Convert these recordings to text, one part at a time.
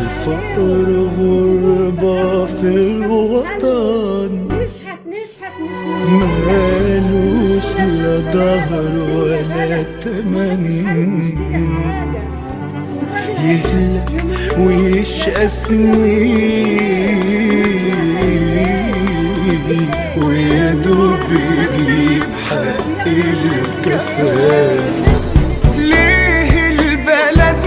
الفقر غربة في الوطن، مالوش لا ظهر ولا تمن، يهلك ويشقى سنين ويدوب يجيب حق الكفاف. ليه البلد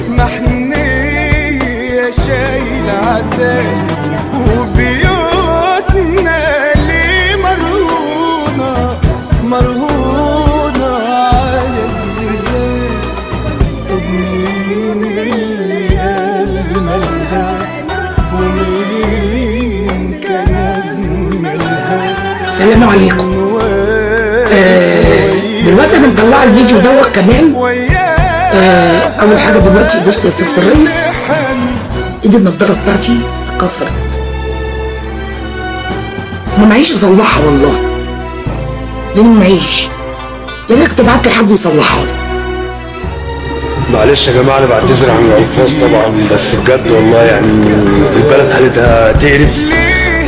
محنية شايل عذاب، وبيوتنا ليه مرهونة على زلزال. طب مين اللي قال مالها ومين كان أزملها؟ السلام عليكم. دلوقتي انا مطلعه الفيديو دوت كمان. اول حاجه دلوقتي بص يا ست الرئيس، ايدي النضاره بتاعتي اتكسرت ما معيش اصلحها والله، ليه ما معيش؟ يا ريت تبعت لي حد يصلحها لي. معلش يا جماعه انا بعتذر عن الالفاظ طبعا، بس بجد والله يعني البلد حالتها تقرف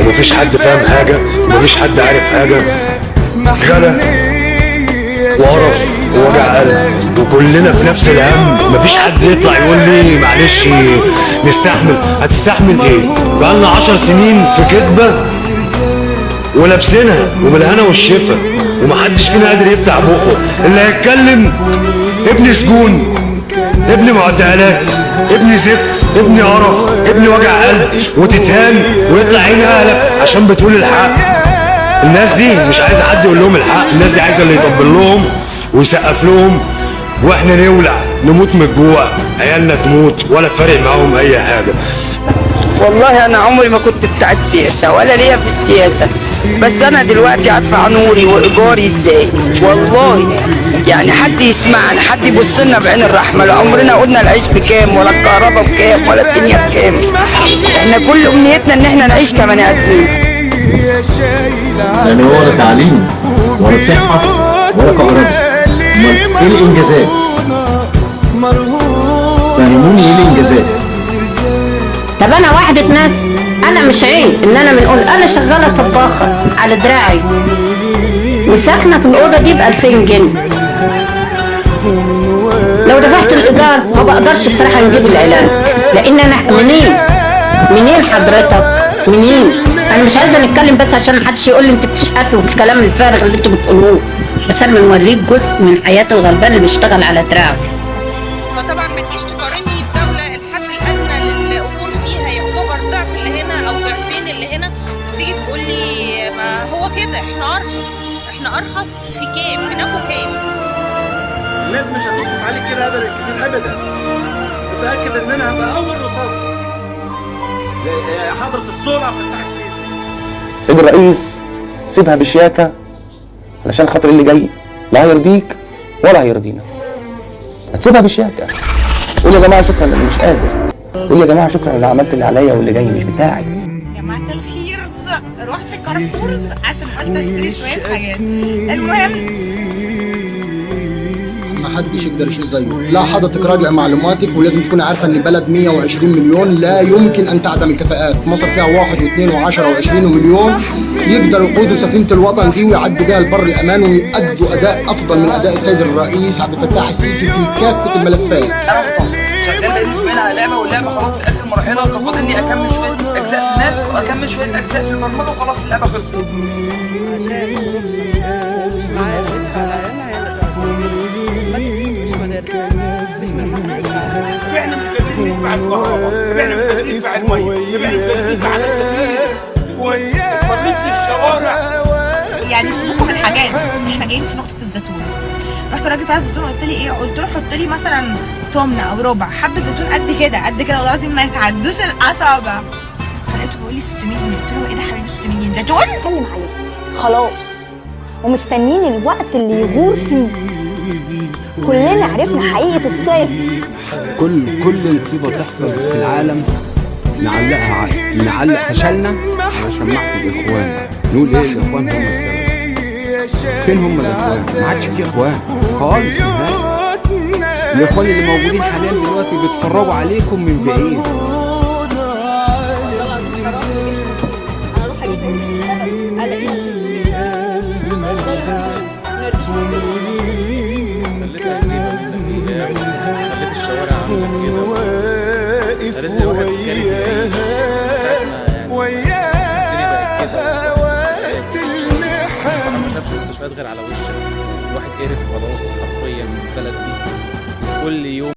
ومفيش حد فاهم حاجه ومفيش حد عارف حاجه، غلا وقرف ووجع قلب وكلنا في نفس الهم. مفيش حد يطلع يقول لي معلش نستحمل. هتستحمل ايه؟ بقالنا 10 سنين في كدبه ولابسينها وبالهنا والشفا ومحدش فينا قادر يفتح بقه. اللي هيتكلم ابن سجون، ابن معتقلات، ابن زفت، ابن قرف، ابن وجع قلب، وتتهان ويطلع عين اهلك عشان بتقول الحق. الناس دي مش عايزه حد يقول لهم الحق، الناس دي عايزه اللي يطبل لهم ويسقف لهم، واحنا نولع نموت من الجوع، عيالنا تموت ولا فارق معاهم اي حاجه. والله انا عمري ما كنت بتاعت سياسه ولا ليا في السياسه، بس انا دلوقتي هدفع نوري وايجاري ازاي؟ والله يعني حد يسمعنا، حد يبص لنا بعين الرحمه. لا عمرنا قلنا العيش بكام ولا الكهرباء بكام ولا الدنيا بكام. احنا كل امنيتنا ان احنا نعيش كبني ادمين. يعني هو لا تعليم ولا صحه ولا كهرباء، امال ايه الانجازات؟ فهموني ايه الانجازات؟ طب انا وحدة ناس، انا مش عيب ان انا بنقول انا شغالة طباخة على دراعي وساكنة في الأوضة دي ب2000 جنيه. لو دفعت الإيجار ما بقدرش بصراحة نجيب العلاج، لأن أنا منين حضرتك؟ منين؟ أنا مش عايزة نتكلم بس عشان محدش يقول لي أنت بتشحتوا في الكلام الفارغ اللي أنتوا بتقولوه، بس أنا بنوريك جزء من حياة الغلبان اللي بيشتغل على دراعه. فطبعا ما تجيش تقارني بدولة الحد الأدنى للأجور فيها يعتبر ضعف اللي هنا أو ضعفين اللي هنا، وتيجي تقول لي ما هو كده احنا أرخص في كام؟ بناكل كام؟ الناس مش هتسقط عليك كده هذا الكتير أبدا. متأكد إن أنا هبقى أول رصاصة حضرة الصورة فتح السيسي. سيد الرئيس سيبها بشياكه علشان خاطر اللي جاي لا هيرضيك ولا هيرضينا. هتسيبها بشياكه، قول يا جماعه شكرا انا مش قادر، قول يا جماعه شكرا انا عملت اللي عليا واللي جاي مش بتاعي. جماعة الخير رحت كارفورز عشان قلت اشتري شوية حاجات. المهم ما حدش يقدر يشيل زيه. لا حضرتك راجع معلوماتك ولازم تكون عارفه ان بلد 120 مليون لا يمكن ان تعدم الكفاءات. مصر فيها 1 و2 و10 و20 مليون يقدروا يقودوا سفينه الوطن دي ويعدوا بها البر الامان ويؤدوا اداء افضل من اداء السيد الرئيس عبد الفتاح السيسي في كافه الملفات. انا شغال بقيت اسبوعين على لعبه واللعبه خلاص في اخر مراحلها، كان فاضل لي اكمل شويه اجزاء في الماب واكمل شويه اجزاء في البرمجه وخلاص اللعبه خلصت. مش معايا احنا مش قادرين ندفع الكهرباء، احنا مش قادرين ندفع الميه، احنا مش قادرين ندفع على التدريب وريت لي الشوارع. يعني سيبوكم من الحاجات، احنا جايين في نقطة الزيتون. رحت راجل بتاع الزيتون قلت لي ايه؟ قلت له حط لي مثلا تمنة او ربع حبة زيتون قد كده والله العظيم ما يتعدوش الاصابع. فلقيته بيقول لي 600 جنيه. قلت له ايه ده حبيبي 600 جنيه زيتون؟ اتكلم عليه خلاص ومستنيين الوقت اللي يغور فيه. كلنا عرفنا حقيقة الصيف. كل نصيبة تحصل في العالم نعلق فشلنا على شماعة الإخوان، نقول إيه الإخوان هم السبب. فين هم الإخوان؟ ما عادش في إخوان خالص نهائي. الاخوان اللي موجودين حاليا دلوقتي بيتفرجوا عليكم من بعيد. خليت الشوارع عندك كده واقف وياها وقت المحن ما شافش مستشفيات غير على وشك. الواحد قرف خلاص حرفيا من البلد دي كل يوم.